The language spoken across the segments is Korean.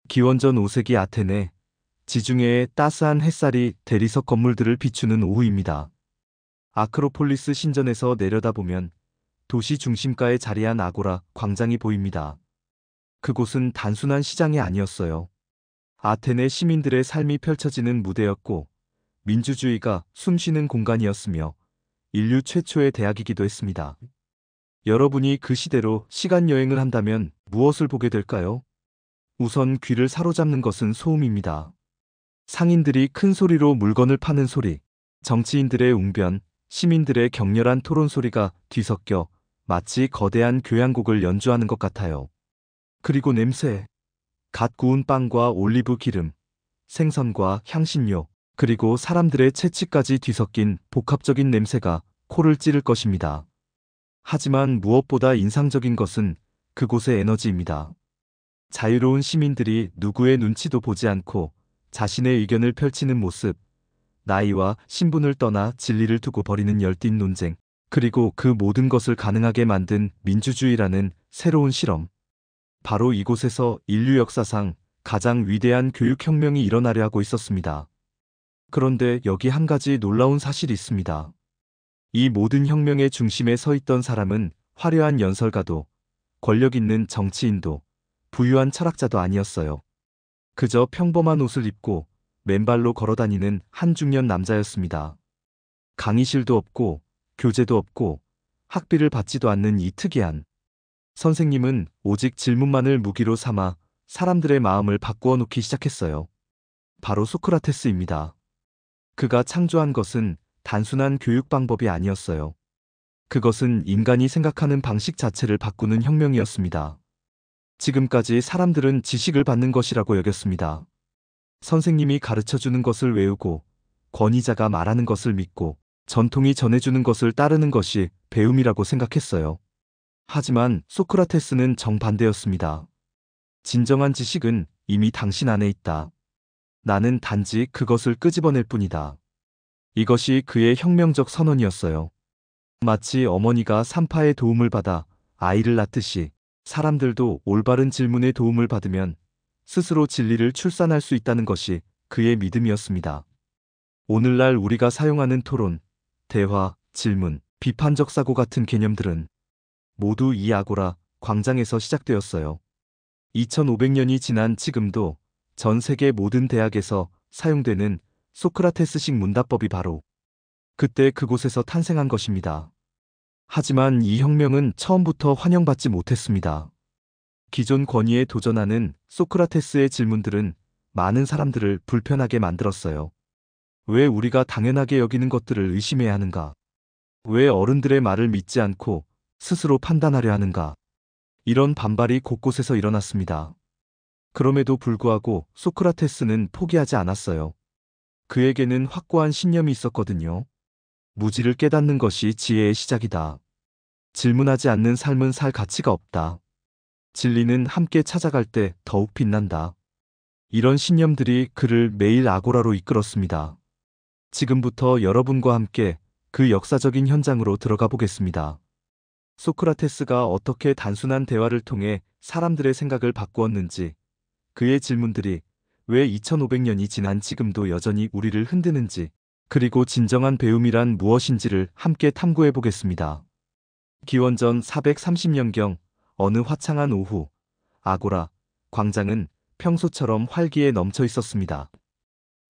기원전 5세기 아테네, 지중해의 따스한 햇살이 대리석 건물들을 비추는 오후입니다. 아크로폴리스 신전에서 내려다보면 도시 중심가에 자리한 아고라 광장이 보입니다. 그곳은 단순한 시장이 아니었어요. 아테네 시민들의 삶이 펼쳐지는 무대였고, 민주주의가 숨쉬는 공간이었으며, 인류 최초의 대학이기도 했습니다. 여러분이 그 시대로 시간 여행을 한다면 무엇을 보게 될까요? 우선 귀를 사로잡는 것은 소음입니다. 상인들이 큰 소리로 물건을 파는 소리, 정치인들의 웅변, 시민들의 격렬한 토론 소리가 뒤섞여 마치 거대한 교향곡을 연주하는 것 같아요. 그리고 냄새, 갓 구운 빵과 올리브 기름, 생선과 향신료, 그리고 사람들의 채취까지 뒤섞인 복합적인 냄새가 코를 찌를 것입니다. 하지만 무엇보다 인상적인 것은 그곳의 에너지입니다. 자유로운 시민들이 누구의 눈치도 보지 않고 자신의 의견을 펼치는 모습, 나이와 신분을 떠나 진리를 두고 벌이는 열띤 논쟁, 그리고 그 모든 것을 가능하게 만든 민주주의라는 새로운 실험. 바로 이곳에서 인류 역사상 가장 위대한 교육혁명이 일어나려 하고 있었습니다. 그런데 여기 한 가지 놀라운 사실이 있습니다. 이 모든 혁명의 중심에 서 있던 사람은 화려한 연설가도, 권력 있는 정치인도, 부유한 철학자도 아니었어요. 그저 평범한 옷을 입고 맨발로 걸어다니는 한 중년 남자였습니다. 강의실도 없고, 교재도 없고, 학비를 받지도 않는 이 특이한 선생님은 오직 질문만을 무기로 삼아 사람들의 마음을 바꾸어 놓기 시작했어요. 바로 소크라테스입니다. 그가 창조한 것은 단순한 교육 방법이 아니었어요. 그것은 인간이 생각하는 방식 자체를 바꾸는 혁명이었습니다. 지금까지 사람들은 지식을 받는 것이라고 여겼습니다. 선생님이 가르쳐주는 것을 외우고, 권위자가 말하는 것을 믿고, 전통이 전해주는 것을 따르는 것이 배움이라고 생각했어요. 하지만 소크라테스는 정반대였습니다. 진정한 지식은 이미 당신 안에 있다. 나는 단지 그것을 끄집어낼 뿐이다. 이것이 그의 혁명적 선언이었어요. 마치 어머니가 산파의 도움을 받아 아이를 낳듯이 사람들도 올바른 질문의 도움을 받으면 스스로 진리를 출산할 수 있다는 것이 그의 믿음이었습니다. 오늘날 우리가 사용하는 토론, 대화, 질문, 비판적 사고 같은 개념들은 모두 이 아고라 광장에서 시작되었어요. 2500년이 지난 지금도 전 세계 모든 대학에서 사용되는 소크라테스식 문답법이 바로 그때 그곳에서 탄생한 것입니다. 하지만 이 혁명은 처음부터 환영받지 못했습니다. 기존 권위에 도전하는 소크라테스의 질문들은 많은 사람들을 불편하게 만들었어요. 왜 우리가 당연하게 여기는 것들을 의심해야 하는가? 왜 어른들의 말을 믿지 않고 스스로 판단하려 하는가? 이런 반발이 곳곳에서 일어났습니다. 그럼에도 불구하고 소크라테스는 포기하지 않았어요. 그에게는 확고한 신념이 있었거든요. 무지를 깨닫는 것이 지혜의 시작이다. 질문하지 않는 삶은 살 가치가 없다. 진리는 함께 찾아갈 때 더욱 빛난다. 이런 신념들이 그를 매일 아고라로 이끌었습니다. 지금부터 여러분과 함께 그 역사적인 현장으로 들어가 보겠습니다. 소크라테스가 어떻게 단순한 대화를 통해 사람들의 생각을 바꾸었는지, 그의 질문들이 왜 2500년이 지난 지금도 여전히 우리를 흔드는지, 그리고 진정한 배움이란 무엇인지를 함께 탐구해 보겠습니다. 기원전 430년경 어느 화창한 오후, 아고라 광장은 평소처럼 활기에 넘쳐 있었습니다.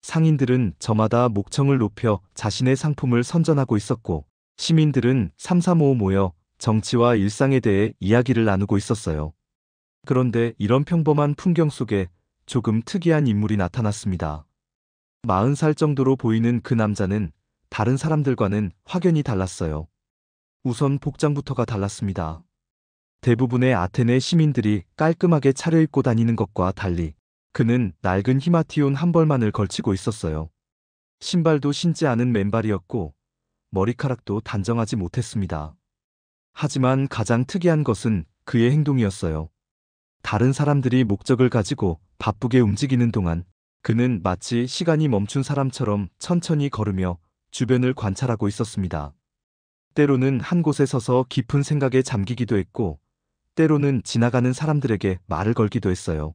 상인들은 저마다 목청을 높여 자신의 상품을 선전하고 있었고, 시민들은 삼삼오오 모여 정치와 일상에 대해 이야기를 나누고 있었어요. 그런데 이런 평범한 풍경 속에 조금 특이한 인물이 나타났습니다. 40살 정도로 보이는 그 남자는 다른 사람들과는 확연히 달랐어요. 우선 복장부터가 달랐습니다. 대부분의 아테네 시민들이 깔끔하게 차려입고 다니는 것과 달리 그는 낡은 히마티온 한 벌만을 걸치고 있었어요. 신발도 신지 않은 맨발이었고 머리카락도 단정하지 못했습니다. 하지만 가장 특이한 것은 그의 행동이었어요. 다른 사람들이 목적을 가지고 바쁘게 움직이는 동안 그는 마치 시간이 멈춘 사람처럼 천천히 걸으며 주변을 관찰하고 있었습니다. 때로는 한 곳에 서서 깊은 생각에 잠기기도 했고, 때로는 지나가는 사람들에게 말을 걸기도 했어요.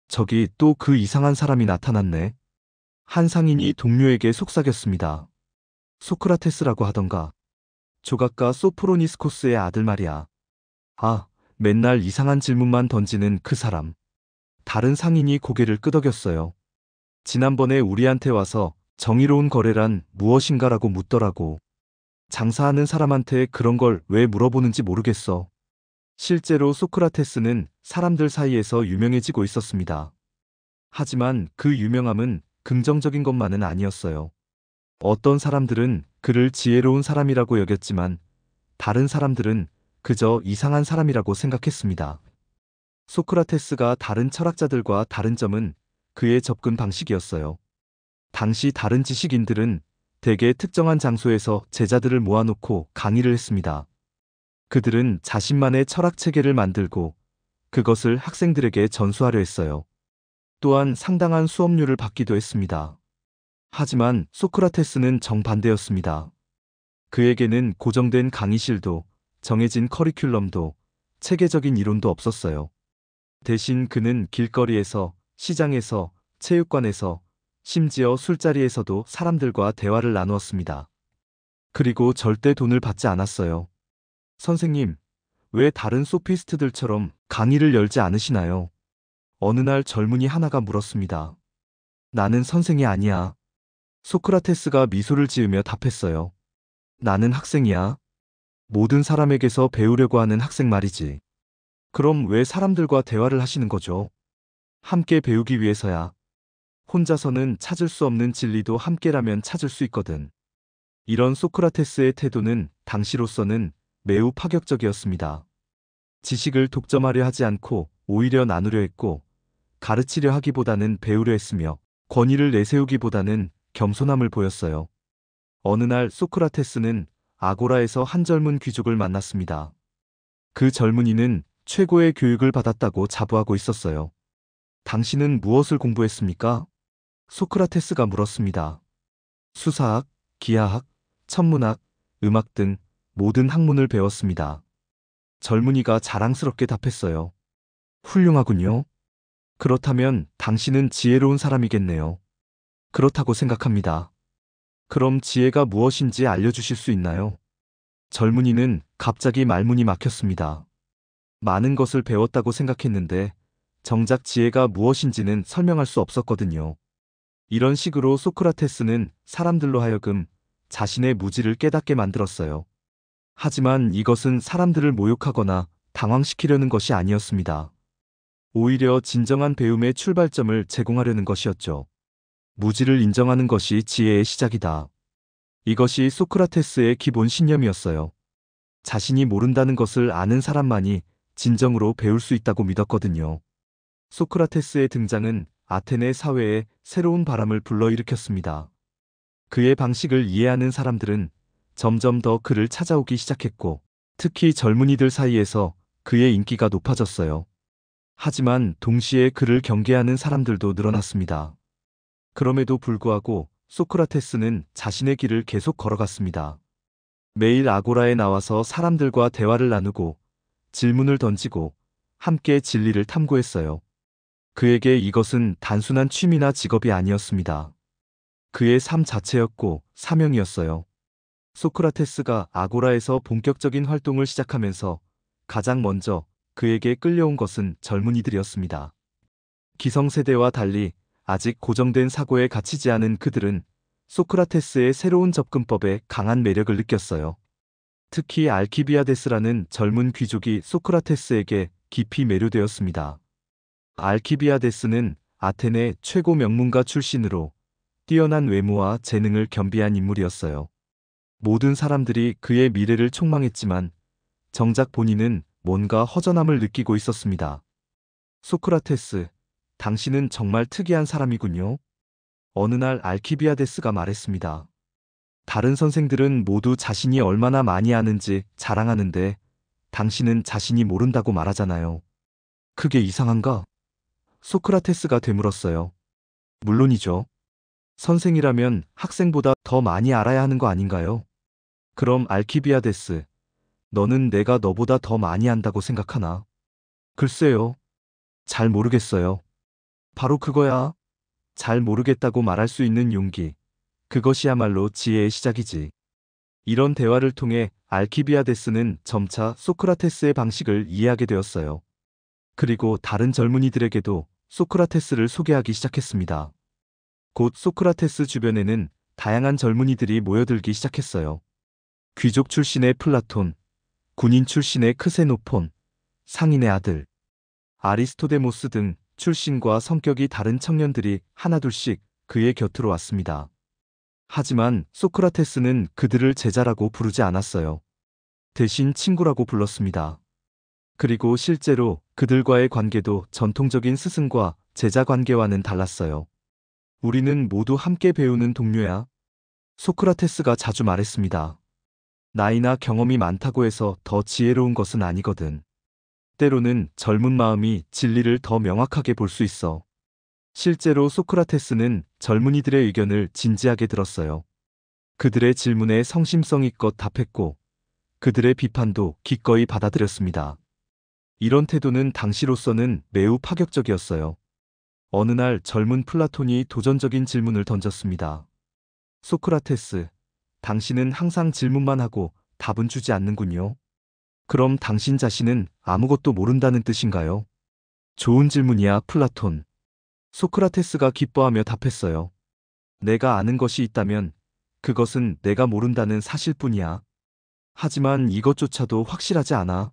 저기 또 그 이상한 사람이 나타났네. 한 상인이 동료에게 속삭였습니다. 소크라테스라고 하던가. 조각가 소프로니스코스의 아들 말이야. 아, 맨날 이상한 질문만 던지는 그 사람. 다른 상인이 고개를 끄덕였어요. 지난번에 우리한테 와서 정의로운 거래란 무엇인가라고 묻더라고. 장사하는 사람한테 그런 걸 왜 물어보는지 모르겠어. 실제로 소크라테스는 사람들 사이에서 유명해지고 있었습니다. 하지만 그 유명함은 긍정적인 것만은 아니었어요. 어떤 사람들은 그를 지혜로운 사람이라고 여겼지만 다른 사람들은 그저 이상한 사람이라고 생각했습니다. 소크라테스가 다른 철학자들과 다른 점은 그의 접근 방식이었어요. 당시 다른 지식인들은 대개 특정한 장소에서 제자들을 모아놓고 강의를 했습니다. 그들은 자신만의 철학 체계를 만들고 그것을 학생들에게 전수하려 했어요. 또한 상당한 수업료를 받기도 했습니다. 하지만 소크라테스는 정반대였습니다. 그에게는 고정된 강의실도 정해진 커리큘럼도 체계적인 이론도 없었어요. 대신 그는 길거리에서, 시장에서, 체육관에서, 심지어 술자리에서도 사람들과 대화를 나누었습니다. 그리고 절대 돈을 받지 않았어요. 선생님, 왜 다른 소피스트들처럼 강의를 열지 않으시나요? 어느 날 젊은이 하나가 물었습니다. 나는 선생이 아니야. 소크라테스가 미소를 지으며 답했어요. 나는 학생이야. 모든 사람에게서 배우려고 하는 학생 말이지. 그럼 왜 사람들과 대화를 하시는 거죠? 함께 배우기 위해서야. 혼자서는 찾을 수 없는 진리도 함께라면 찾을 수 있거든. 이런 소크라테스의 태도는 당시로서는 매우 파격적이었습니다. 지식을 독점하려 하지 않고 오히려 나누려 했고, 가르치려 하기보다는 배우려 했으며, 권위를 내세우기보다는 겸손함을 보였어요. 어느 날 소크라테스는 아고라에서 한 젊은 귀족을 만났습니다. 그 젊은이는 최고의 교육을 받았다고 자부하고 있었어요. 당신은 무엇을 공부했습니까? 소크라테스가 물었습니다. 수사학, 기하학, 천문학, 음악 등 모든 학문을 배웠습니다. 젊은이가 자랑스럽게 답했어요. 훌륭하군요. 그렇다면 당신은 지혜로운 사람이겠네요. 그렇다고 생각합니다. 그럼 지혜가 무엇인지 알려주실 수 있나요? 젊은이는 갑자기 말문이 막혔습니다. 많은 것을 배웠다고 생각했는데 정작 지혜가 무엇인지는 설명할 수 없었거든요. 이런 식으로 소크라테스는 사람들로 하여금 자신의 무지를 깨닫게 만들었어요. 하지만 이것은 사람들을 모욕하거나 당황시키려는 것이 아니었습니다. 오히려 진정한 배움의 출발점을 제공하려는 것이었죠. 무지를 인정하는 것이 지혜의 시작이다. 이것이 소크라테스의 기본 신념이었어요. 자신이 모른다는 것을 아는 사람만이 진정으로 배울 수 있다고 믿었거든요. 소크라테스의 등장은 아테네 사회에 새로운 바람을 불러일으켰습니다. 그의 방식을 이해하는 사람들은 점점 더 그를 찾아오기 시작했고, 특히 젊은이들 사이에서 그의 인기가 높아졌어요. 하지만 동시에 그를 경계하는 사람들도 늘어났습니다. 그럼에도 불구하고 소크라테스는 자신의 길을 계속 걸어갔습니다. 매일 아고라에 나와서 사람들과 대화를 나누고 질문을 던지고 함께 진리를 탐구했어요. 그에게 이것은 단순한 취미나 직업이 아니었습니다. 그의 삶 자체였고 사명이었어요. 소크라테스가 아고라에서 본격적인 활동을 시작하면서 가장 먼저 그에게 끌려온 것은 젊은이들이었습니다. 기성세대와 달리 아직 고정된 사고에 갇히지 않은 그들은 소크라테스의 새로운 접근법에 강한 매력을 느꼈어요. 특히 알키비아데스라는 젊은 귀족이 소크라테스에게 깊이 매료되었습니다. 알키비아데스는 아테네 최고 명문가 출신으로 뛰어난 외모와 재능을 겸비한 인물이었어요. 모든 사람들이 그의 미래를 촉망했지만 정작 본인은 뭔가 허전함을 느끼고 있었습니다. 소크라테스, 당신은 정말 특이한 사람이군요. 어느 날 알키비아데스가 말했습니다. 다른 선생들은 모두 자신이 얼마나 많이 아는지 자랑하는데 당신은 자신이 모른다고 말하잖아요. 그게 이상한가? 소크라테스가 되물었어요. 물론이죠. 선생이라면 학생보다 더 많이 알아야 하는 거 아닌가요? 그럼 알키비아데스, 너는 내가 너보다 더 많이 안다고 생각하나? 글쎄요. 잘 모르겠어요. 바로 그거야. 잘 모르겠다고 말할 수 있는 용기. 그것이야말로 지혜의 시작이지. 이런 대화를 통해 알키비아데스는 점차 소크라테스의 방식을 이해하게 되었어요. 그리고 다른 젊은이들에게도 소크라테스를 소개하기 시작했습니다. 곧 소크라테스 주변에는 다양한 젊은이들이 모여들기 시작했어요. 귀족 출신의 플라톤, 군인 출신의 크세노폰, 상인의 아들, 아리스토데모스 등 출신과 성격이 다른 청년들이 하나둘씩 그의 곁으로 왔습니다. 하지만 소크라테스는 그들을 제자라고 부르지 않았어요. 대신 친구라고 불렀습니다. 그리고 실제로 그들과의 관계도 전통적인 스승과 제자 관계와는 달랐어요. 우리는 모두 함께 배우는 동료야. 소크라테스가 자주 말했습니다. 나이나 경험이 많다고 해서 더 지혜로운 것은 아니거든. 때로는 젊은 마음이 진리를 더 명확하게 볼 수 있어. 실제로 소크라테스는 젊은이들의 의견을 진지하게 들었어요. 그들의 질문에 성심성의껏 답했고 그들의 비판도 기꺼이 받아들였습니다. 이런 태도는 당시로서는 매우 파격적이었어요. 어느 날 젊은 플라톤이 도전적인 질문을 던졌습니다. 소크라테스, 당신은 항상 질문만 하고 답은 주지 않는군요. 그럼 당신 자신은 아무것도 모른다는 뜻인가요? 좋은 질문이야, 플라톤. 소크라테스가 기뻐하며 답했어요. 내가 아는 것이 있다면 그것은 내가 모른다는 사실뿐이야. 하지만 이것조차도 확실하지 않아.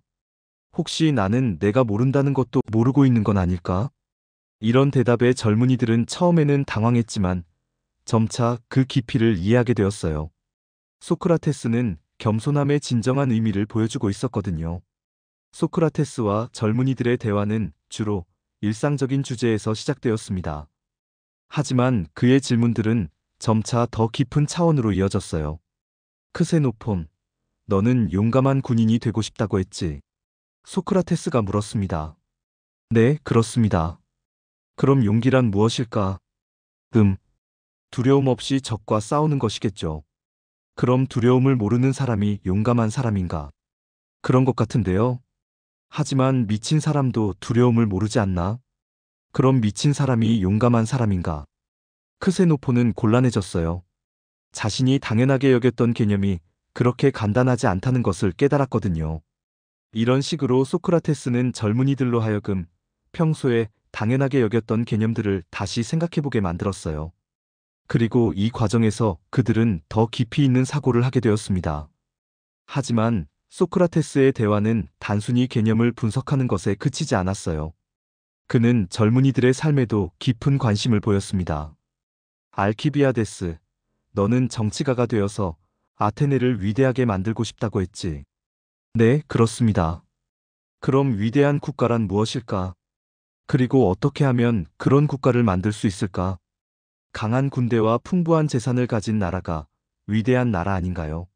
혹시 나는 내가 모른다는 것도 모르고 있는 건 아닐까? 이런 대답에 젊은이들은 처음에는 당황했지만 점차 그 깊이를 이해하게 되었어요. 소크라테스는 겸손함의 진정한 의미를 보여주고 있었거든요. 소크라테스와 젊은이들의 대화는 주로 일상적인 주제에서 시작되었습니다. 하지만 그의 질문들은 점차 더 깊은 차원으로 이어졌어요. 크세노폰, 너는 용감한 군인이 되고 싶다고 했지? 소크라테스가 물었습니다. 네, 그렇습니다. 그럼 용기란 무엇일까? 두려움 없이 적과 싸우는 것이겠죠. 그럼 두려움을 모르는 사람이 용감한 사람인가? 그런 것 같은데요. 하지만 미친 사람도 두려움을 모르지 않나? 그럼 미친 사람이 용감한 사람인가? 크세노폰은 곤란해졌어요. 자신이 당연하게 여겼던 개념이 그렇게 간단하지 않다는 것을 깨달았거든요. 이런 식으로 소크라테스는 젊은이들로 하여금 평소에 당연하게 여겼던 개념들을 다시 생각해보게 만들었어요. 그리고 이 과정에서 그들은 더 깊이 있는 사고를 하게 되었습니다. 하지만 소크라테스의 대화는 단순히 개념을 분석하는 것에 그치지 않았어요. 그는 젊은이들의 삶에도 깊은 관심을 보였습니다. 알키비아데스, 너는 정치가가 되어서 아테네를 위대하게 만들고 싶다고 했지? 네, 그렇습니다. 그럼 위대한 국가란 무엇일까? 그리고 어떻게 하면 그런 국가를 만들 수 있을까? 강한 군대와 풍부한 재산을 가진 나라가 위대한 나라 아닌가요?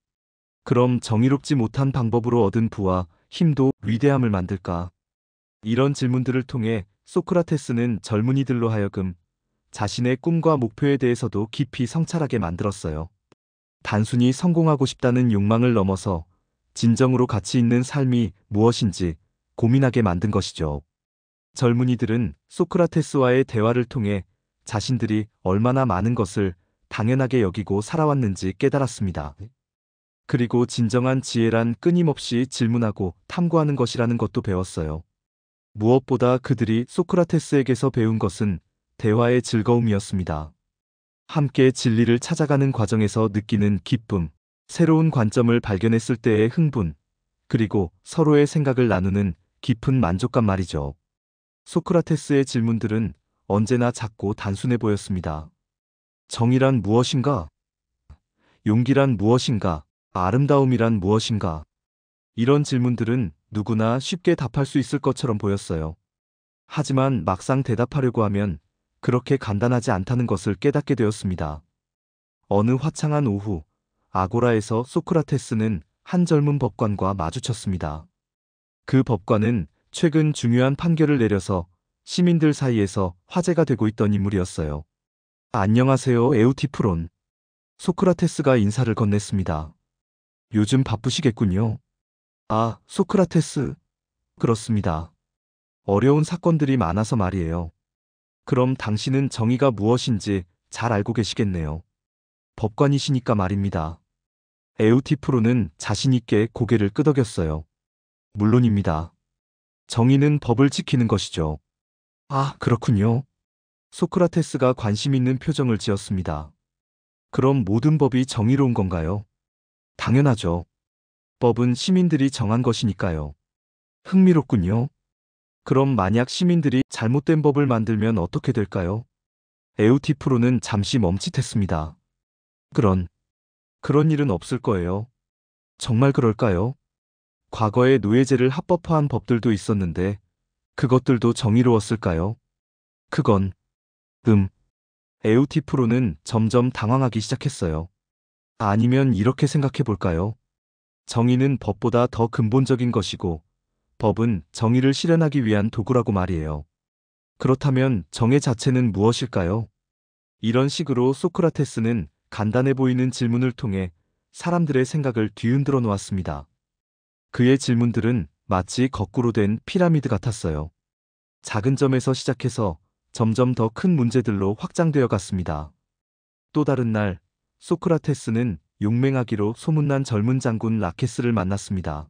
그럼 정의롭지 못한 방법으로 얻은 부와 힘도 위대함을 만들까? 이런 질문들을 통해 소크라테스는 젊은이들로 하여금 자신의 꿈과 목표에 대해서도 깊이 성찰하게 만들었어요. 단순히 성공하고 싶다는 욕망을 넘어서 진정으로 가치 있는 삶이 무엇인지 고민하게 만든 것이죠. 젊은이들은 소크라테스와의 대화를 통해 자신들이 얼마나 많은 것을 당연하게 여기고 살아왔는지 깨달았습니다. 그리고 진정한 지혜란 끊임없이 질문하고 탐구하는 것이라는 것도 배웠어요. 무엇보다 그들이 소크라테스에게서 배운 것은 대화의 즐거움이었습니다. 함께 진리를 찾아가는 과정에서 느끼는 기쁨, 새로운 관점을 발견했을 때의 흥분, 그리고 서로의 생각을 나누는 깊은 만족감 말이죠. 소크라테스의 질문들은 언제나 작고 단순해 보였습니다. 정의란 무엇인가? 용기란 무엇인가? 아름다움이란 무엇인가? 이런 질문들은 누구나 쉽게 답할 수 있을 것처럼 보였어요. 하지만 막상 대답하려고 하면 그렇게 간단하지 않다는 것을 깨닫게 되었습니다. 어느 화창한 오후, 아고라에서 소크라테스는 한 젊은 법관과 마주쳤습니다. 그 법관은 최근 중요한 판결을 내려서 시민들 사이에서 화제가 되고 있던 인물이었어요. 안녕하세요, 에우티프론. 소크라테스가 인사를 건넸습니다. 요즘 바쁘시겠군요. 아, 소크라테스. 그렇습니다. 어려운 사건들이 많아서 말이에요. 그럼 당신은 정의가 무엇인지 잘 알고 계시겠네요. 법관이시니까 말입니다. 에우티프로는 자신있게 고개를 끄덕였어요. 물론입니다. 정의는 법을 지키는 것이죠. 아, 그렇군요. 소크라테스가 관심 있는 표정을 지었습니다. 그럼 모든 법이 정의로운 건가요? 당연하죠. 법은 시민들이 정한 것이니까요. 흥미롭군요. 그럼 만약 시민들이 잘못된 법을 만들면 어떻게 될까요? 에우티프로는 잠시 멈칫했습니다. 그런 일은 없을 거예요. 정말 그럴까요? 과거에 노예제를 합법화한 법들도 있었는데 그것들도 정의로웠을까요? 그건 에우티프로는 점점 당황하기 시작했어요. 아니면 이렇게 생각해 볼까요? 정의는 법보다 더 근본적인 것이고 법은 정의를 실현하기 위한 도구라고 말이에요. 그렇다면 정의 자체는 무엇일까요? 이런 식으로 소크라테스는 간단해 보이는 질문을 통해 사람들의 생각을 뒤흔들어 놓았습니다. 그의 질문들은 마치 거꾸로 된 피라미드 같았어요. 작은 점에서 시작해서 점점 더 큰 문제들로 확장되어 갔습니다. 또 다른 날, 소크라테스는 용맹하기로 소문난 젊은 장군 라케스를 만났습니다.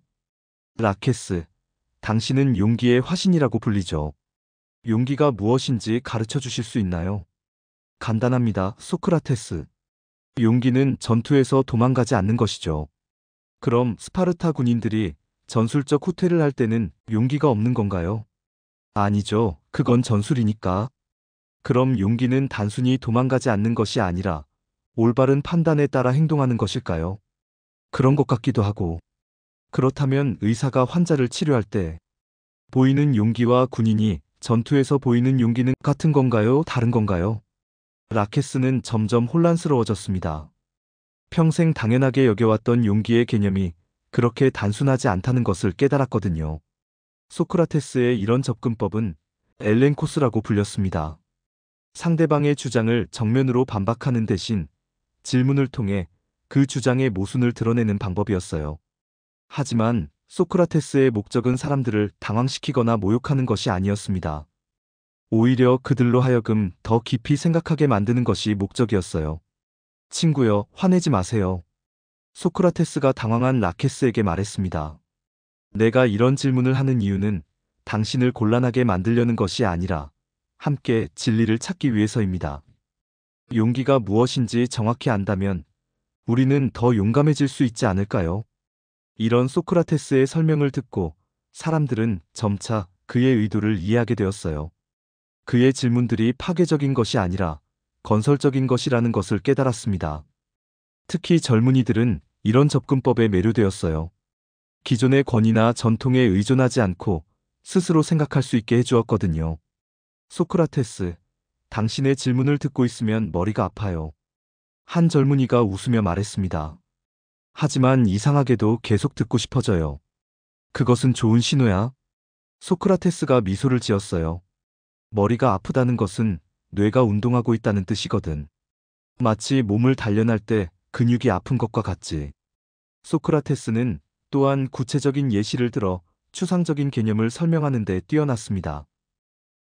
라케스, 당신은 용기의 화신이라고 불리죠. 용기가 무엇인지 가르쳐 주실 수 있나요? 간단합니다, 소크라테스. 용기는 전투에서 도망가지 않는 것이죠. 그럼 스파르타 군인들이 전술적 후퇴를 할 때는 용기가 없는 건가요? 아니죠. 그건 전술이니까. 그럼 용기는 단순히 도망가지 않는 것이 아니라 올바른 판단에 따라 행동하는 것일까요? 그런 것 같기도 하고. 그렇다면 의사가 환자를 치료할 때 보이는 용기와 군인이 전투에서 보이는 용기는 같은 건가요? 다른 건가요? 라케스는 점점 혼란스러워졌습니다. 평생 당연하게 여겨왔던 용기의 개념이 그렇게 단순하지 않다는 것을 깨달았거든요. 소크라테스의 이런 접근법은 엘렌코스라고 불렸습니다. 상대방의 주장을 정면으로 반박하는 대신 질문을 통해 그 주장의 모순을 드러내는 방법이었어요. 하지만 소크라테스의 목적은 사람들을 당황시키거나 모욕하는 것이 아니었습니다. 오히려 그들로 하여금 더 깊이 생각하게 만드는 것이 목적이었어요. 친구여, 화내지 마세요. 소크라테스가 당황한 라케스에게 말했습니다. 내가 이런 질문을 하는 이유는 당신을 곤란하게 만들려는 것이 아니라 함께 진리를 찾기 위해서입니다. 용기가 무엇인지 정확히 안다면 우리는 더 용감해질 수 있지 않을까요? 이런 소크라테스의 설명을 듣고 사람들은 점차 그의 의도를 이해하게 되었어요. 그의 질문들이 파괴적인 것이 아니라 건설적인 것이라는 것을 깨달았습니다. 특히 젊은이들은 이런 접근법에 매료되었어요. 기존의 권위나 전통에 의존하지 않고 스스로 생각할 수 있게 해주었거든요. 소크라테스, 당신의 질문을 듣고 있으면 머리가 아파요. 한 젊은이가 웃으며 말했습니다. 하지만 이상하게도 계속 듣고 싶어져요. 그것은 좋은 신호야. 소크라테스가 미소를 지었어요. 머리가 아프다는 것은 뇌가 운동하고 있다는 뜻이거든. 마치 몸을 단련할 때 근육이 아픈 것과 같지. 소크라테스는 또한 구체적인 예시를 들어 추상적인 개념을 설명하는 데 뛰어났습니다.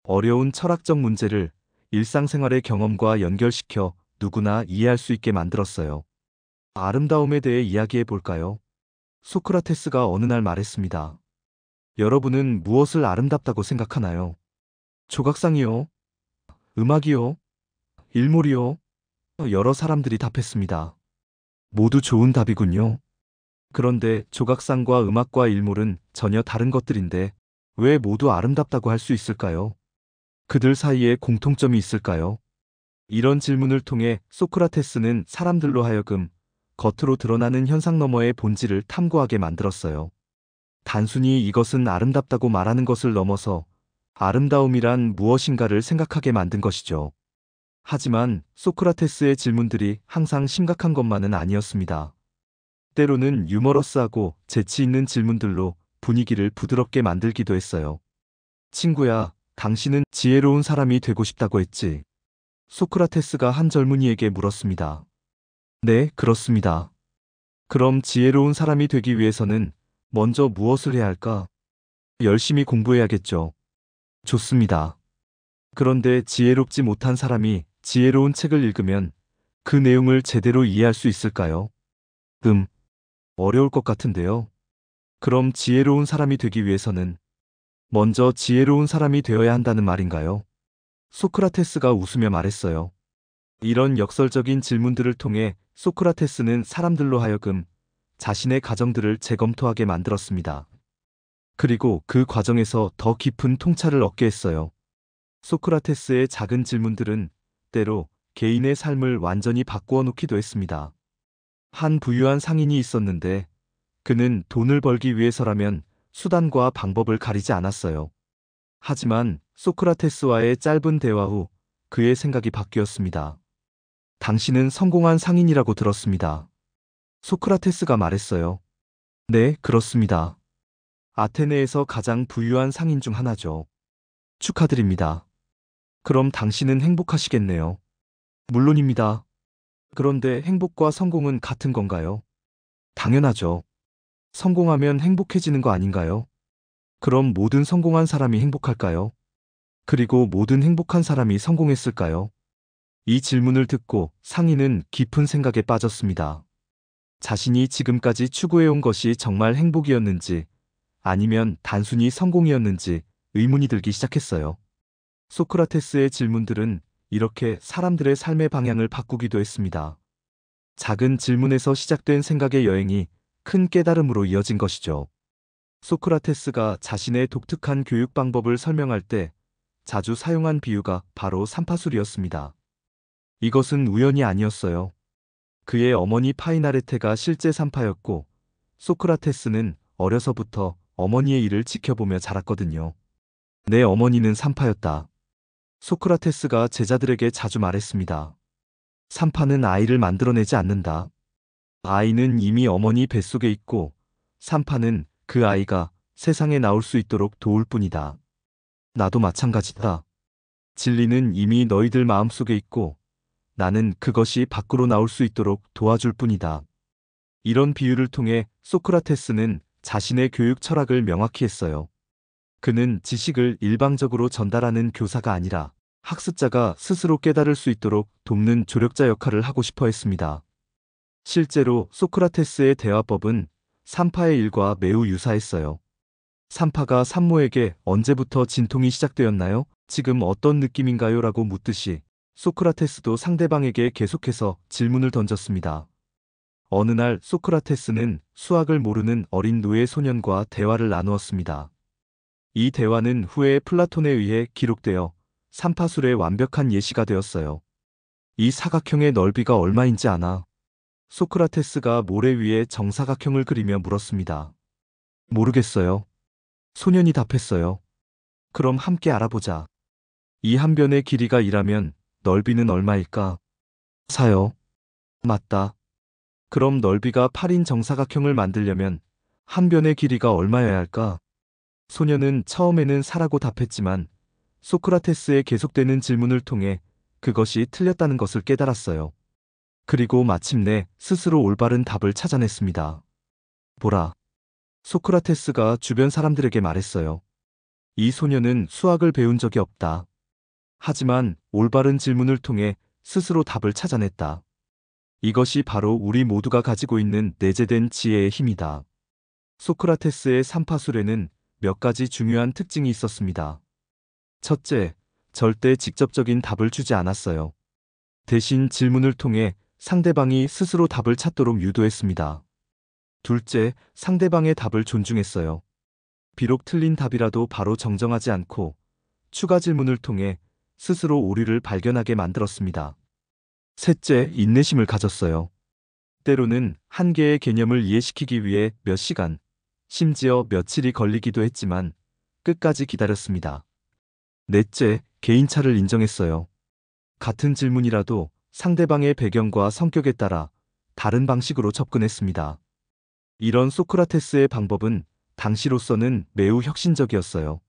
어려운 철학적 문제를 일상생활의 경험과 연결시켜 누구나 이해할 수 있게 만들었어요. 아름다움에 대해 이야기해 볼까요? 소크라테스가 어느 날 말했습니다. 여러분은 무엇을 아름답다고 생각하나요? 조각상이요? 음악이요? 일몰이요? 여러 사람들이 답했습니다. 모두 좋은 답이군요. 그런데 조각상과 음악과 일몰은 전혀 다른 것들인데 왜 모두 아름답다고 할 수 있을까요? 그들 사이에 공통점이 있을까요? 이런 질문을 통해 소크라테스는 사람들로 하여금 겉으로 드러나는 현상 너머의 본질을 탐구하게 만들었어요. 단순히 이것은 아름답다고 말하는 것을 넘어서 아름다움이란 무엇인가를 생각하게 만든 것이죠. 하지만 소크라테스의 질문들이 항상 심각한 것만은 아니었습니다. 때로는 유머러스하고 재치 있는 질문들로 분위기를 부드럽게 만들기도 했어요. 친구야, 당신은 지혜로운 사람이 되고 싶다고 했지? 소크라테스가 한 젊은이에게 물었습니다. 네, 그렇습니다. 그럼 지혜로운 사람이 되기 위해서는 먼저 무엇을 해야 할까? 열심히 공부해야겠죠. 좋습니다. 그런데 지혜롭지 못한 사람이 지혜로운 책을 읽으면 그 내용을 제대로 이해할 수 있을까요? 음, 어려울 것 같은데요. 그럼 지혜로운 사람이 되기 위해서는 먼저 지혜로운 사람이 되어야 한다는 말인가요? 소크라테스가 웃으며 말했어요. 이런 역설적인 질문들을 통해 소크라테스는 사람들로 하여금 자신의 가정들을 재검토하게 만들었습니다. 그리고 그 과정에서 더 깊은 통찰을 얻게 했어요. 소크라테스의 작은 질문들은 때로 개인의 삶을 완전히 바꾸어 놓기도 했습니다. 한 부유한 상인이 있었는데 그는 돈을 벌기 위해서라면 수단과 방법을 가리지 않았어요. 하지만 소크라테스와의 짧은 대화 후 그의 생각이 바뀌었습니다. 당신은 성공한 상인이라고 들었습니다. 소크라테스가 말했어요. 네, 그렇습니다. 아테네에서 가장 부유한 상인 중 하나죠. 축하드립니다. 그럼 당신은 행복하시겠네요. 물론입니다. 그런데 행복과 성공은 같은 건가요? 당연하죠. 성공하면 행복해지는 거 아닌가요? 그럼 모든 성공한 사람이 행복할까요? 그리고 모든 행복한 사람이 성공했을까요? 이 질문을 듣고 상인은 깊은 생각에 빠졌습니다. 자신이 지금까지 추구해온 것이 정말 행복이었는지 아니면 단순히 성공이었는지 의문이 들기 시작했어요. 소크라테스의 질문들은 이렇게 사람들의 삶의 방향을 바꾸기도 했습니다. 작은 질문에서 시작된 생각의 여행이 큰 깨달음으로 이어진 것이죠. 소크라테스가 자신의 독특한 교육 방법을 설명할 때 자주 사용한 비유가 바로 삼파술이었습니다. 이것은 우연이 아니었어요. 그의 어머니 파이나레테가 실제 산파였고 소크라테스는 어려서부터 어머니의 일을 지켜보며 자랐거든요. 내 어머니는 산파였다. 소크라테스가 제자들에게 자주 말했습니다. 산파는 아이를 만들어내지 않는다. 아이는 이미 어머니 뱃속에 있고 산파는 그 아이가 세상에 나올 수 있도록 도울 뿐이다. 나도 마찬가지다. 진리는 이미 너희들 마음속에 있고 나는 그것이 밖으로 나올 수 있도록 도와줄 뿐이다. 이런 비유를 통해 소크라테스는 자신의 교육 철학을 명확히 했어요. 그는 지식을 일방적으로 전달하는 교사가 아니라 학습자가 스스로 깨달을 수 있도록 돕는 조력자 역할을 하고 싶어 했습니다. 실제로 소크라테스의 대화법은 산파의 일과 매우 유사했어요. 산파가 산모에게 언제부터 진통이 시작되었나요? 지금 어떤 느낌인가요? 라고 묻듯이 소크라테스도 상대방에게 계속해서 질문을 던졌습니다. 어느 날 소크라테스는 수학을 모르는 어린 노예 소년과 대화를 나누었습니다. 이 대화는 후에 플라톤에 의해 기록되어 삼파술의 완벽한 예시가 되었어요. 이 사각형의 넓이가 얼마인지 아나? 소크라테스가 모래 위에 정사각형을 그리며 물었습니다. 모르겠어요. 소년이 답했어요. 그럼 함께 알아보자. 이 한 변의 길이가 2라면 넓이는 얼마일까? 4요. 맞다. 그럼 넓이가 8인 정사각형을 만들려면 한 변의 길이가 얼마여야 할까? 소년은 처음에는 4라고 답했지만 소크라테스의 계속되는 질문을 통해 그것이 틀렸다는 것을 깨달았어요. 그리고 마침내 스스로 올바른 답을 찾아냈습니다. 보라. 소크라테스가 주변 사람들에게 말했어요. 이 소년은 수학을 배운 적이 없다. 하지만 올바른 질문을 통해 스스로 답을 찾아냈다. 이것이 바로 우리 모두가 가지고 있는 내재된 지혜의 힘이다. 소크라테스의 삼파술에는 몇 가지 중요한 특징이 있었습니다. 첫째, 절대 직접적인 답을 주지 않았어요. 대신 질문을 통해 상대방이 스스로 답을 찾도록 유도했습니다. 둘째, 상대방의 답을 존중했어요. 비록 틀린 답이라도 바로 정정하지 않고 추가 질문을 통해 스스로 오류를 발견하게 만들었습니다. 셋째, 인내심을 가졌어요. 때로는 한 개의 개념을 이해시키기 위해 몇 시간, 심지어 며칠이 걸리기도 했지만 끝까지 기다렸습니다. 넷째, 개인차를 인정했어요. 같은 질문이라도 상대방의 배경과 성격에 따라 다른 방식으로 접근했습니다. 이런 소크라테스의 방법은 당시로서는 매우 혁신적이었어요.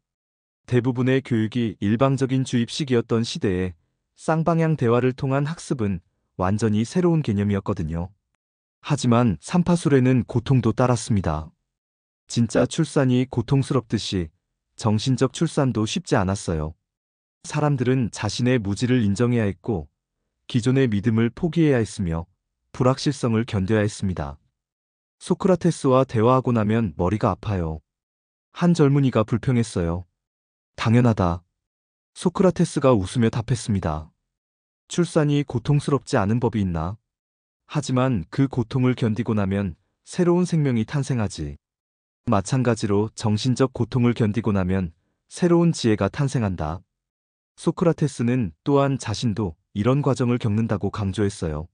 대부분의 교육이 일방적인 주입식이었던 시대에 쌍방향 대화를 통한 학습은 완전히 새로운 개념이었거든요. 하지만 삼파술에는 고통도 따랐습니다. 진짜 출산이 고통스럽듯이 정신적 출산도 쉽지 않았어요. 사람들은 자신의 무지를 인정해야 했고 기존의 믿음을 포기해야 했으며 불확실성을 견뎌야 했습니다. 소크라테스와 대화하고 나면 머리가 아파요. 한 젊은이가 불평했어요. 당연하다. 소크라테스가 웃으며 답했습니다. 출산이 고통스럽지 않은 법이 있나? 하지만 그 고통을 견디고 나면 새로운 생명이 탄생하지. 마찬가지로 정신적 고통을 견디고 나면 새로운 지혜가 탄생한다. 소크라테스는 또한 자신도 이런 과정을 겪는다고 강조했어요.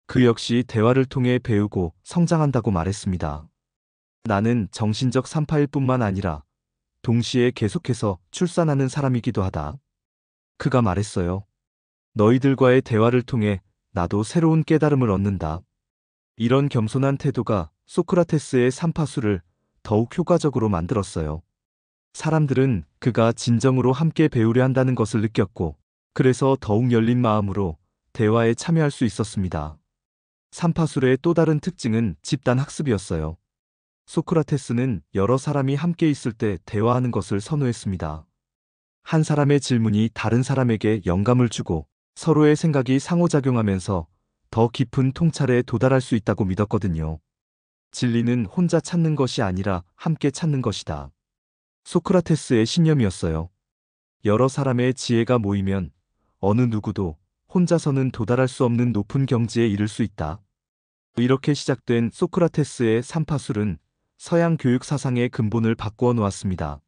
그 역시 대화를 통해 배우고 성장한다고 말했습니다. 나는 정신적 산파일 뿐만 아니라 동시에 계속해서 출산하는 사람이기도 하다. 그가 말했어요. 너희들과의 대화를 통해 나도 새로운 깨달음을 얻는다. 이런 겸손한 태도가 소크라테스의 삼파수를 더욱 효과적으로 만들었어요. 사람들은 그가 진정으로 함께 배우려 한다는 것을 느꼈고, 그래서 더욱 열린 마음으로 대화에 참여할 수 있었습니다. 삼파술의 또 다른 특징은 집단 학습이었어요. 소크라테스는 여러 사람이 함께 있을 때 대화하는 것을 선호했습니다. 한 사람의 질문이 다른 사람에게 영감을 주고 서로의 생각이 상호작용하면서 더 깊은 통찰에 도달할 수 있다고 믿었거든요. 진리는 혼자 찾는 것이 아니라 함께 찾는 것이다. 소크라테스의 신념이었어요. 여러 사람의 지혜가 모이면 어느 누구도 혼자서는 도달할 수 없는 높은 경지에 이를 수 있다. 이렇게 시작된 소크라테스의 삼파술은 서양 교육 사상의 근본을 바꾸어 놓았습니다.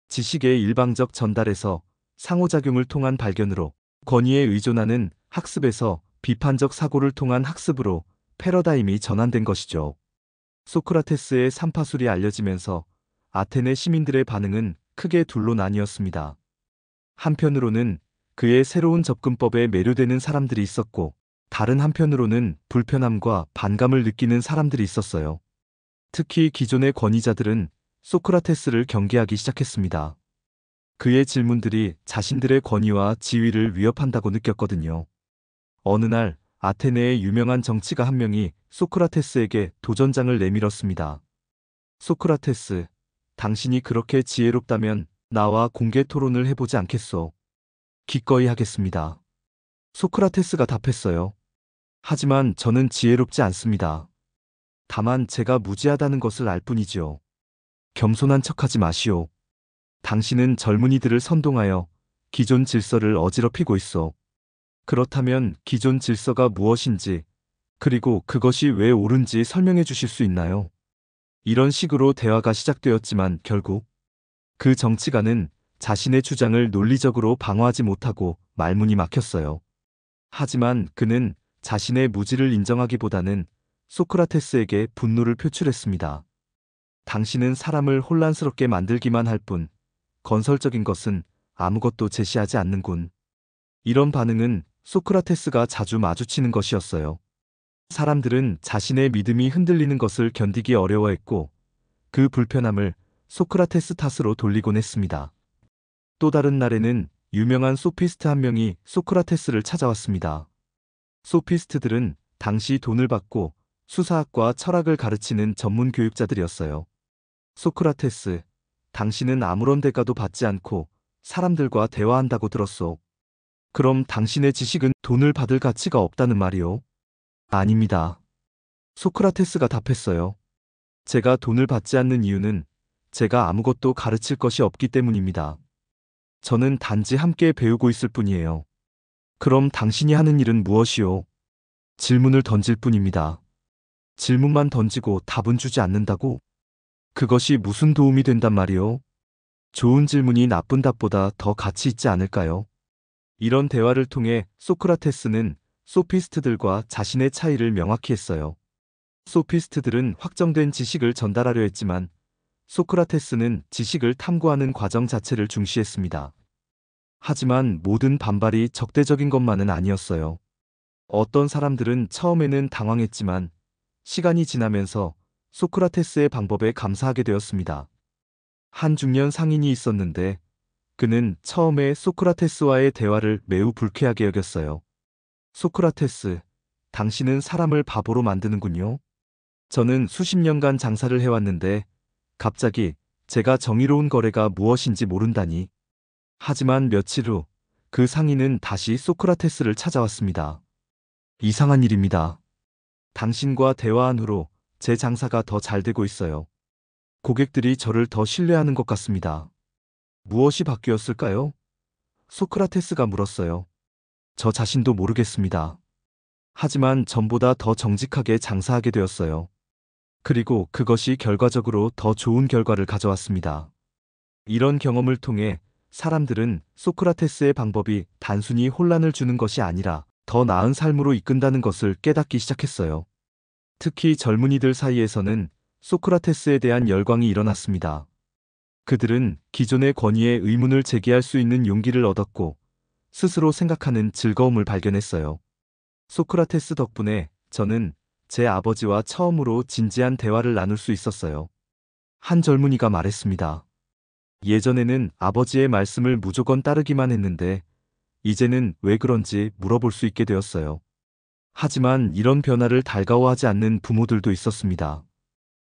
지식의 일방적 전달에서 상호작용을 통한 발견으로, 권위에 의존하는 학습에서 비판적 사고를 통한 학습으로 패러다임이 전환된 것이죠. 소크라테스의 삼파술이 알려지면서 아테네 시민들의 반응은 크게 둘로 나뉘었습니다. 한편으로는 그의 새로운 접근법에 매료되는 사람들이 있었고, 다른 한편으로는 불편함과 반감을 느끼는 사람들이 있었어요. 특히 기존의 권위자들은 소크라테스를 경계하기 시작했습니다. 그의 질문들이 자신들의 권위와 지위를 위협한다고 느꼈거든요. 어느 날 아테네의 유명한 정치가 한 명이 소크라테스에게 도전장을 내밀었습니다. 소크라테스, 당신이 그렇게 지혜롭다면 나와 공개 토론을 해보지 않겠소? 기꺼이 하겠습니다. 소크라테스가 답했어요. 하지만 저는 지혜롭지 않습니다. 다만 제가 무지하다는 것을 알 뿐이지요. 겸손한 척하지 마시오. 당신은 젊은이들을 선동하여 기존 질서를 어지럽히고 있어. 그렇다면 기존 질서가 무엇인지, 그리고 그것이 왜 옳은지 설명해 주실 수 있나요? 이런 식으로 대화가 시작되었지만 결국 그 정치가는 자신의 주장을 논리적으로 방어하지 못하고 말문이 막혔어요. 하지만 그는 자신의 무지를 인정하기보다는 소크라테스에게 분노를 표출했습니다. 당신은 사람을 혼란스럽게 만들기만 할 뿐, 건설적인 것은 아무것도 제시하지 않는군. 이런 반응은 소크라테스가 자주 마주치는 것이었어요. 사람들은 자신의 믿음이 흔들리는 것을 견디기 어려워했고, 그 불편함을 소크라테스 탓으로 돌리곤 했습니다. 또 다른 날에는 유명한 소피스트 한 명이 소크라테스를 찾아왔습니다. 소피스트들은 당시 돈을 받고 수사학과 철학을 가르치는 전문 교육자들이었어요. 소크라테스, 당신은 아무런 대가도 받지 않고 사람들과 대화한다고 들었소. 그럼 당신의 지식은 돈을 받을 가치가 없다는 말이오? 아닙니다. 소크라테스가 답했어요. 제가 돈을 받지 않는 이유는 제가 아무것도 가르칠 것이 없기 때문입니다. 저는 단지 함께 배우고 있을 뿐이에요. 그럼 당신이 하는 일은 무엇이오? 질문을 던질 뿐입니다. 질문만 던지고 답은 주지 않는다고? 그것이 무슨 도움이 된단 말이오? 좋은 질문이 나쁜 답보다 더 가치 있지 않을까요? 이런 대화를 통해 소크라테스는 소피스트들과 자신의 차이를 명확히 했어요. 소피스트들은 확정된 지식을 전달하려 했지만 소크라테스는 지식을 탐구하는 과정 자체를 중시했습니다. 하지만 모든 반발이 적대적인 것만은 아니었어요. 어떤 사람들은 처음에는 당황했지만 시간이 지나면서 소크라테스의 방법에 감사하게 되었습니다. 한 중년 상인이 있었는데 그는 처음에 소크라테스와의 대화를 매우 불쾌하게 여겼어요. 소크라테스, 당신은 사람을 바보로 만드는군요. 저는 수십 년간 장사를 해왔는데 갑자기 제가 정의로운 거래가 무엇인지 모른다니. 하지만 며칠 후 그 상인은 다시 소크라테스를 찾아왔습니다. 이상한 일입니다. 당신과 대화한 후로 제 장사가 더 잘 되고 있어요. 고객들이 저를 더 신뢰하는 것 같습니다. 무엇이 바뀌었을까요? 소크라테스가 물었어요. 저 자신도 모르겠습니다. 하지만 전보다 더 정직하게 장사하게 되었어요. 그리고 그것이 결과적으로 더 좋은 결과를 가져왔습니다. 이런 경험을 통해 사람들은 소크라테스의 방법이 단순히 혼란을 주는 것이 아니라 더 나은 삶으로 이끈다는 것을 깨닫기 시작했어요. 특히 젊은이들 사이에서는 소크라테스에 대한 열광이 일어났습니다. 그들은 기존의 권위에 의문을 제기할 수 있는 용기를 얻었고 스스로 생각하는 즐거움을 발견했어요. 소크라테스 덕분에 저는 제 아버지와 처음으로 진지한 대화를 나눌 수 있었어요. 한 젊은이가 말했습니다. 예전에는 아버지의 말씀을 무조건 따르기만 했는데 이제는 왜 그런지 물어볼 수 있게 되었어요. 하지만 이런 변화를 달가워하지 않는 부모들도 있었습니다.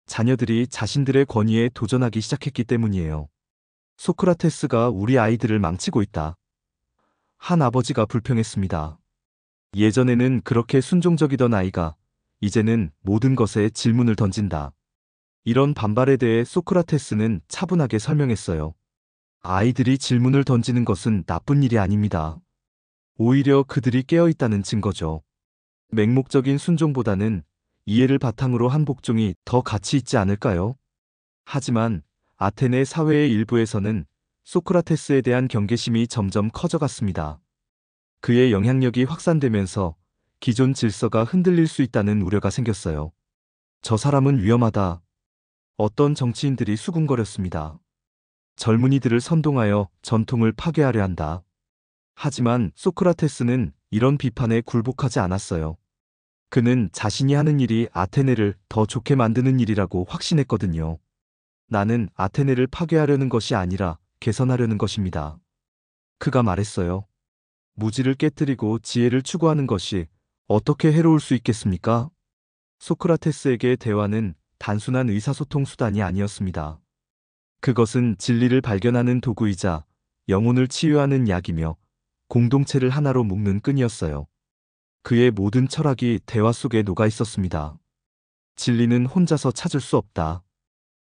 자녀들이 자신들의 권위에 도전하기 시작했기 때문이에요. 소크라테스가 우리 아이들을 망치고 있다. 한 아버지가 불평했습니다. 예전에는 그렇게 순종적이던 아이가 이제는 모든 것에 질문을 던진다. 이런 반발에 대해 소크라테스는 차분하게 설명했어요. 아이들이 질문을 던지는 것은 나쁜 일이 아닙니다. 오히려 그들이 깨어있다는 증거죠. 맹목적인 순종보다는 이해를 바탕으로 한 복종이 더 가치 있지 않을까요? 하지만 아테네 사회의 일부에서는 소크라테스에 대한 경계심이 점점 커져갔습니다. 그의 영향력이 확산되면서 기존 질서가 흔들릴 수 있다는 우려가 생겼어요. 저 사람은 위험하다. 어떤 정치인들이 수군거렸습니다. 젊은이들을 선동하여 전통을 파괴하려 한다. 하지만 소크라테스는 이런 비판에 굴복하지 않았어요. 그는 자신이 하는 일이 아테네를 더 좋게 만드는 일이라고 확신했거든요. 나는 아테네를 파괴하려는 것이 아니라 개선하려는 것입니다. 그가 말했어요. 무지를 깨뜨리고 지혜를 추구하는 것이 어떻게 해로울 수 있겠습니까? 소크라테스에게 대화는 단순한 의사소통 수단이 아니었습니다. 그것은 진리를 발견하는 도구이자 영혼을 치유하는 약이며 공동체를 하나로 묶는 끈이었어요. 그의 모든 철학이 대화 속에 녹아 있었습니다. 진리는 혼자서 찾을 수 없다.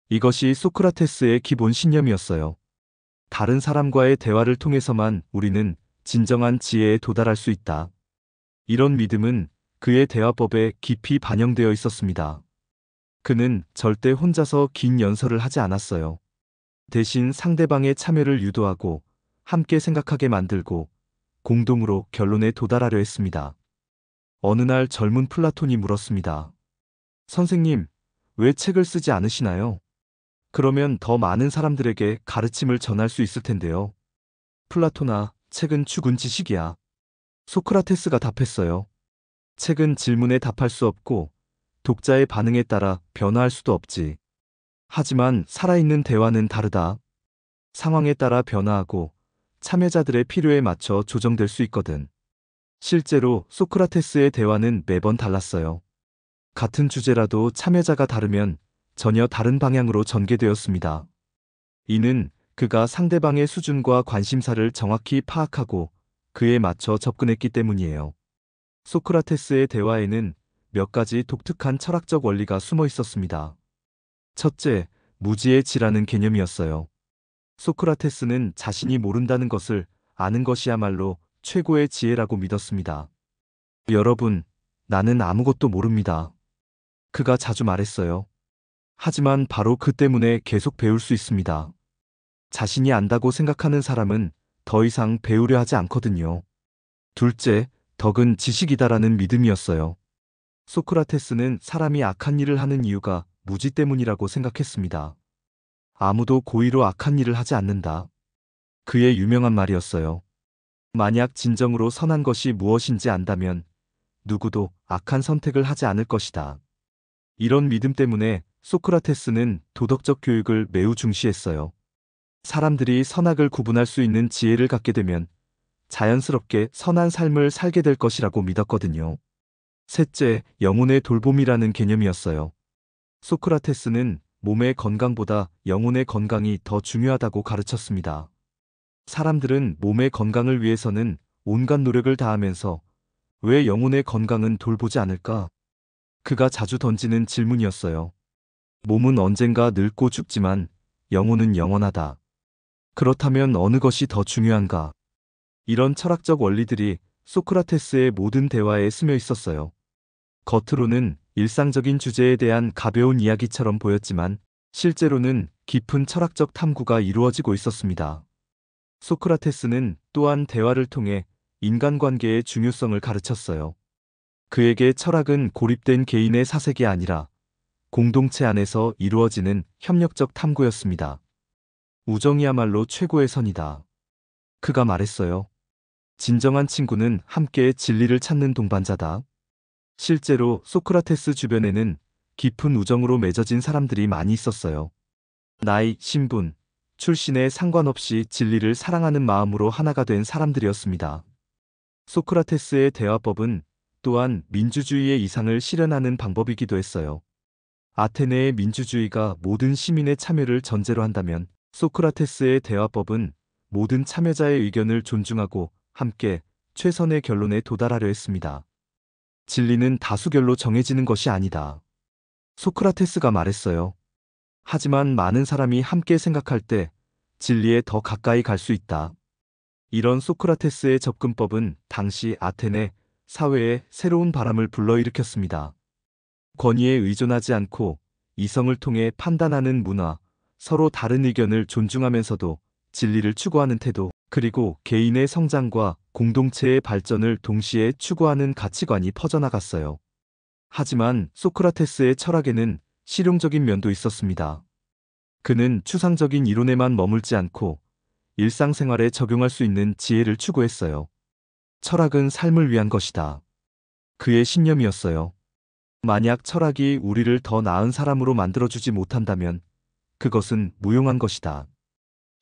이것이 소크라테스의 기본 신념이었어요. 다른 사람과의 대화를 통해서만 우리는 진정한 지혜에 도달할 수 있다. 이런 믿음은 그의 대화법에 깊이 반영되어 있었습니다. 그는 절대 혼자서 긴 연설을 하지 않았어요. 대신 상대방의 참여를 유도하고 함께 생각하게 만들고 공동으로 결론에 도달하려 했습니다. 어느 날 젊은 플라톤이 물었습니다. 선생님, 왜 책을 쓰지 않으시나요? 그러면 더 많은 사람들에게 가르침을 전할 수 있을 텐데요. 플라톤아, 책은 죽은 지식이야. 소크라테스가 답했어요. 책은 질문에 답할 수 없고 독자의 반응에 따라 변화할 수도 없지. 하지만 살아있는 대화는 다르다. 상황에 따라 변화하고 참여자들의 필요에 맞춰 조정될 수 있거든. 실제로 소크라테스의 대화는 매번 달랐어요. 같은 주제라도 참여자가 다르면 전혀 다른 방향으로 전개되었습니다. 이는 그가 상대방의 수준과 관심사를 정확히 파악하고 그에 맞춰 접근했기 때문이에요. 소크라테스의 대화에는 몇 가지 독특한 철학적 원리가 숨어 있었습니다. 첫째, 무지의 지라는 개념이었어요. 소크라테스는 자신이 모른다는 것을 아는 것이야말로 최고의 지혜라고 믿었습니다. 여러분, 나는 아무것도 모릅니다. 그가 자주 말했어요. 하지만 바로 그 때문에 계속 배울 수 있습니다. 자신이 안다고 생각하는 사람은 더 이상 배우려 하지 않거든요. 둘째, 덕은 지식이다라는 믿음이었어요. 소크라테스는 사람이 악한 일을 하는 이유가 무지 때문이라고 생각했습니다. 아무도 고의로 악한 일을 하지 않는다. 그의 유명한 말이었어요. 만약 진정으로 선한 것이 무엇인지 안다면 누구도 악한 선택을 하지 않을 것이다. 이런 믿음 때문에 소크라테스는 도덕적 교육을 매우 중시했어요. 사람들이 선악을 구분할 수 있는 지혜를 갖게 되면 자연스럽게 선한 삶을 살게 될 것이라고 믿었거든요. 셋째, 영혼의 돌봄이라는 개념이었어요. 소크라테스는 몸의 건강보다 영혼의 건강이 더 중요하다고 가르쳤습니다. 사람들은 몸의 건강을 위해서는 온갖 노력을 다하면서 왜 영혼의 건강은 돌보지 않을까? 그가 자주 던지는 질문이었어요. 몸은 언젠가 늙고 죽지만 영혼은 영원하다. 그렇다면 어느 것이 더 중요한가? 이런 철학적 원리들이 소크라테스의 모든 대화에 스며 있었어요. 겉으로는 일상적인 주제에 대한 가벼운 이야기처럼 보였지만 실제로는 깊은 철학적 탐구가 이루어지고 있었습니다. 소크라테스는 또한 대화를 통해 인간관계의 중요성을 가르쳤어요. 그에게 철학은 고립된 개인의 사색이 아니라 공동체 안에서 이루어지는 협력적 탐구였습니다. 우정이야말로 최고의 선이다. 그가 말했어요. 진정한 친구는 함께 진리를 찾는 동반자다. 실제로 소크라테스 주변에는 깊은 우정으로 맺어진 사람들이 많이 있었어요. 나이, 신분, 출신에 상관없이 진리를 사랑하는 마음으로 하나가 된 사람들이었습니다. 소크라테스의 대화법은 또한 민주주의의 이상을 실현하는 방법이기도 했어요. 아테네의 민주주의가 모든 시민의 참여를 전제로 한다면 소크라테스의 대화법은 모든 참여자의 의견을 존중하고 함께 최선의 결론에 도달하려 했습니다. 진리는 다수결로 정해지는 것이 아니다. 소크라테스가 말했어요. 하지만 많은 사람이 함께 생각할 때 진리에 더 가까이 갈 수 있다. 이런 소크라테스의 접근법은 당시 아테네 사회에 새로운 바람을 불러일으켰습니다. 권위에 의존하지 않고 이성을 통해 판단하는 문화, 서로 다른 의견을 존중하면서도 진리를 추구하는 태도, 그리고 개인의 성장과 공동체의 발전을 동시에 추구하는 가치관이 퍼져나갔어요. 하지만 소크라테스의 철학에는 실용적인 면도 있었습니다. 그는 추상적인 이론에만 머물지 않고 일상생활에 적용할 수 있는 지혜를 추구했어요. 철학은 삶을 위한 것이다. 그의 신념이었어요. 만약 철학이 우리를 더 나은 사람으로 만들어주지 못한다면 그것은 무용한 것이다.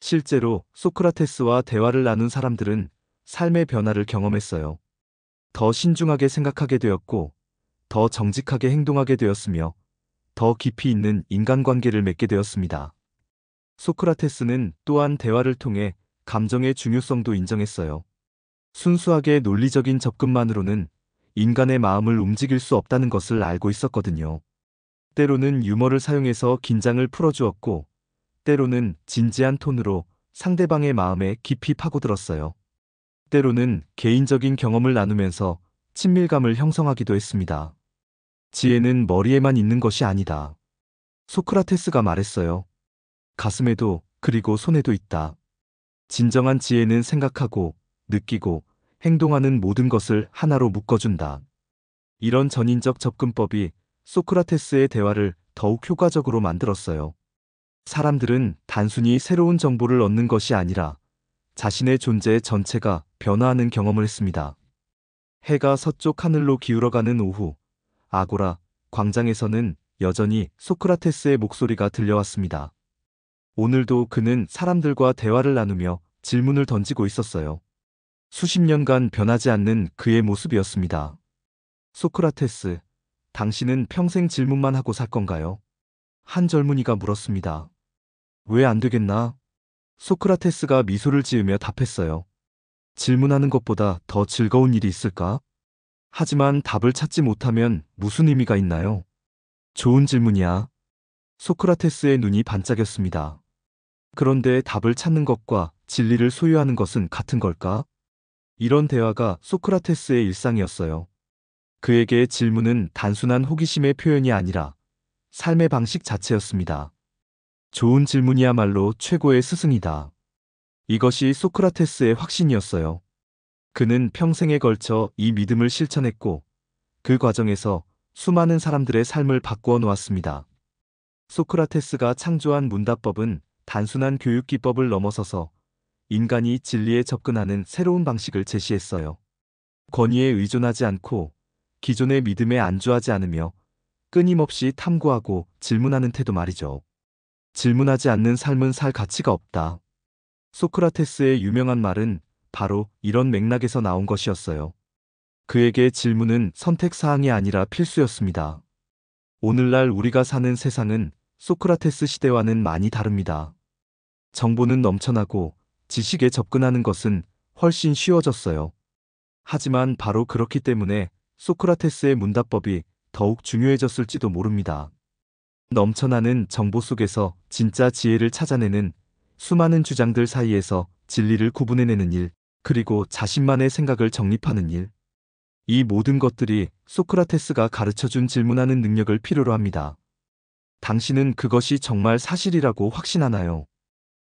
실제로 소크라테스와 대화를 나눈 사람들은 삶의 변화를 경험했어요. 더 신중하게 생각하게 되었고, 더 정직하게 행동하게 되었으며, 더 깊이 있는 인간관계를 맺게 되었습니다. 소크라테스는 또한 대화를 통해 감정의 중요성도 인정했어요. 순수하게 논리적인 접근만으로는 인간의 마음을 움직일 수 없다는 것을 알고 있었거든요. 때로는 유머를 사용해서 긴장을 풀어주었고, 때로는 진지한 톤으로 상대방의 마음에 깊이 파고들었어요. 때로는 개인적인 경험을 나누면서 친밀감을 형성하기도 했습니다. 지혜는 머리에만 있는 것이 아니다. 소크라테스가 말했어요. 가슴에도 그리고 손에도 있다. 진정한 지혜는 생각하고 느끼고 행동하는 모든 것을 하나로 묶어준다. 이런 전인적 접근법이 소크라테스의 대화를 더욱 효과적으로 만들었어요. 사람들은 단순히 새로운 정보를 얻는 것이 아니라 자신의 존재 전체가 변화하는 경험을 했습니다. 해가 서쪽 하늘로 기울어가는 오후, 아고라 광장에서는 여전히 소크라테스의 목소리가 들려왔습니다. 오늘도 그는 사람들과 대화를 나누며 질문을 던지고 있었어요. 수십 년간 변하지 않는 그의 모습이었습니다. 소크라테스, 당신은 평생 질문만 하고 살 건가요? 한 젊은이가 물었습니다. 왜 안 되겠나? 소크라테스가 미소를 지으며 답했어요. 질문하는 것보다 더 즐거운 일이 있을까? 하지만 답을 찾지 못하면 무슨 의미가 있나요? 좋은 질문이야. 소크라테스의 눈이 반짝였습니다. 그런데 답을 찾는 것과 진리를 소유하는 것은 같은 걸까? 이런 대화가 소크라테스의 일상이었어요. 그에게 질문은 단순한 호기심의 표현이 아니라 삶의 방식 자체였습니다. 좋은 질문이야말로 최고의 스승이다. 이것이 소크라테스의 확신이었어요. 그는 평생에 걸쳐 이 믿음을 실천했고 그 과정에서 수많은 사람들의 삶을 바꾸어 놓았습니다. 소크라테스가 창조한 문답법은 단순한 교육 기법을 넘어서서 인간이 진리에 접근하는 새로운 방식을 제시했어요. 권위에 의존하지 않고 기존의 믿음에 안주하지 않으며 끊임없이 탐구하고 질문하는 태도 말이죠. 질문하지 않는 삶은 살 가치가 없다. 소크라테스의 유명한 말은 바로 이런 맥락에서 나온 것이었어요. 그에게 질문은 선택사항이 아니라 필수였습니다. 오늘날 우리가 사는 세상은 소크라테스 시대와는 많이 다릅니다. 정보는 넘쳐나고 지식에 접근하는 것은 훨씬 쉬워졌어요. 하지만 바로 그렇기 때문에 소크라테스의 문답법이 더욱 중요해졌을지도 모릅니다. 넘쳐나는 정보 속에서 진짜 지혜를 찾아내는, 수많은 주장들 사이에서 진리를 구분해내는 일, 그리고 자신만의 생각을 정립하는 일. 이 모든 것들이 소크라테스가 가르쳐준 질문하는 능력을 필요로 합니다. 당신은 그것이 정말 사실이라고 확신하나요?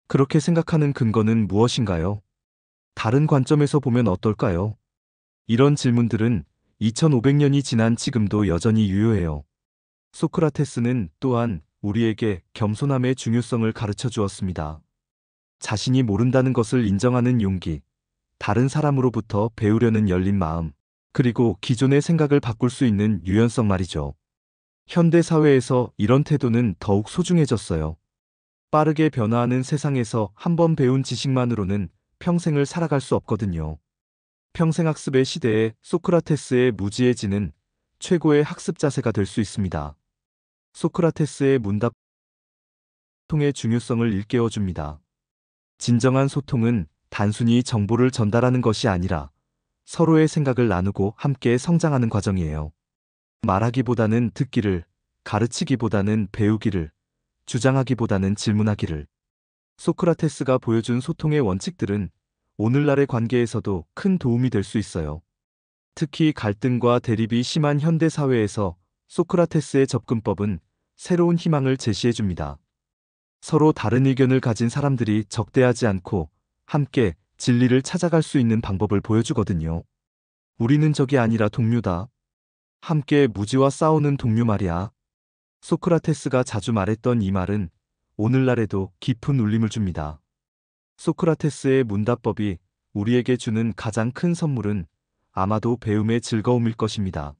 그렇게 생각하는 근거는 무엇인가요? 다른 관점에서 보면 어떨까요? 이런 질문들은 2500년이 지난 지금도 여전히 유효해요. 소크라테스는 또한 우리에게 겸손함의 중요성을 가르쳐 주었습니다. 자신이 모른다는 것을 인정하는 용기, 다른 사람으로부터 배우려는 열린 마음, 그리고 기존의 생각을 바꿀 수 있는 유연성 말이죠. 현대 사회에서 이런 태도는 더욱 소중해졌어요. 빠르게 변화하는 세상에서 한 번 배운 지식만으로는 평생을 살아갈 수 없거든요. 평생학습의 시대에 소크라테스의 무지해지는 최고의 학습 자세가 될 수 있습니다. 소크라테스의 문답 소통의 중요성을 일깨워줍니다. 진정한 소통은 단순히 정보를 전달하는 것이 아니라 서로의 생각을 나누고 함께 성장하는 과정이에요. 말하기보다는 듣기를, 가르치기보다는 배우기를, 주장하기보다는 질문하기를. 소크라테스가 보여준 소통의 원칙들은 오늘날의 관계에서도 큰 도움이 될 수 있어요. 특히 갈등과 대립이 심한 현대 사회에서 소크라테스의 접근법은 새로운 희망을 제시해줍니다. 서로 다른 의견을 가진 사람들이 적대하지 않고 함께 진리를 찾아갈 수 있는 방법을 보여주거든요. 우리는 적이 아니라 동료다. 함께 무지와 싸우는 동료 말이야. 소크라테스가 자주 말했던 이 말은 오늘날에도 깊은 울림을 줍니다. 소크라테스의 문답법이 우리에게 주는 가장 큰 선물은 아마도 배움의 즐거움일 것입니다.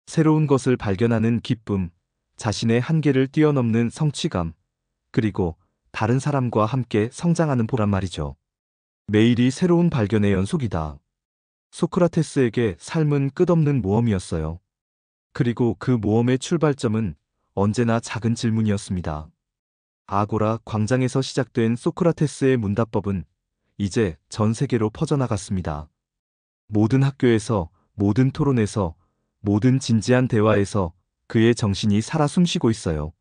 새로운 것을 발견하는 기쁨, 자신의 한계를 뛰어넘는 성취감, 그리고 다른 사람과 함께 성장하는 보람 말이죠. 매일이 새로운 발견의 연속이다. 소크라테스에게 삶은 끝없는 모험이었어요. 그리고 그 모험의 출발점은 언제나 작은 질문이었습니다. 아고라 광장에서 시작된 소크라테스의 문답법은 이제 전 세계로 퍼져나갔습니다. 모든 학교에서, 모든 토론에서, 모든 진지한 대화에서 그의 정신이 살아 숨쉬고 있어요.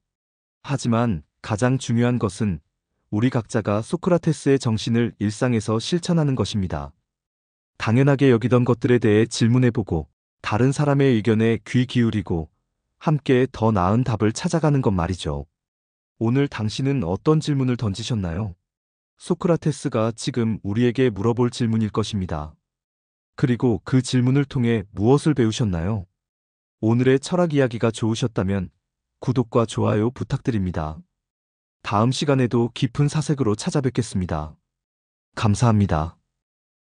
하지만 가장 중요한 것은 우리 각자가 소크라테스의 정신을 일상에서 실천하는 것입니다. 당연하게 여기던 것들에 대해 질문해보고 다른 사람의 의견에 귀 기울이고 함께 더 나은 답을 찾아가는 것 말이죠. 오늘 당신은 어떤 질문을 던지셨나요? 소크라테스가 지금 우리에게 물어볼 질문일 것입니다. 그리고 그 질문을 통해 무엇을 배우셨나요? 오늘의 철학 이야기가 좋으셨다면 구독과 좋아요 부탁드립니다. 다음 시간에도 깊은 사색으로 찾아뵙겠습니다. 감사합니다.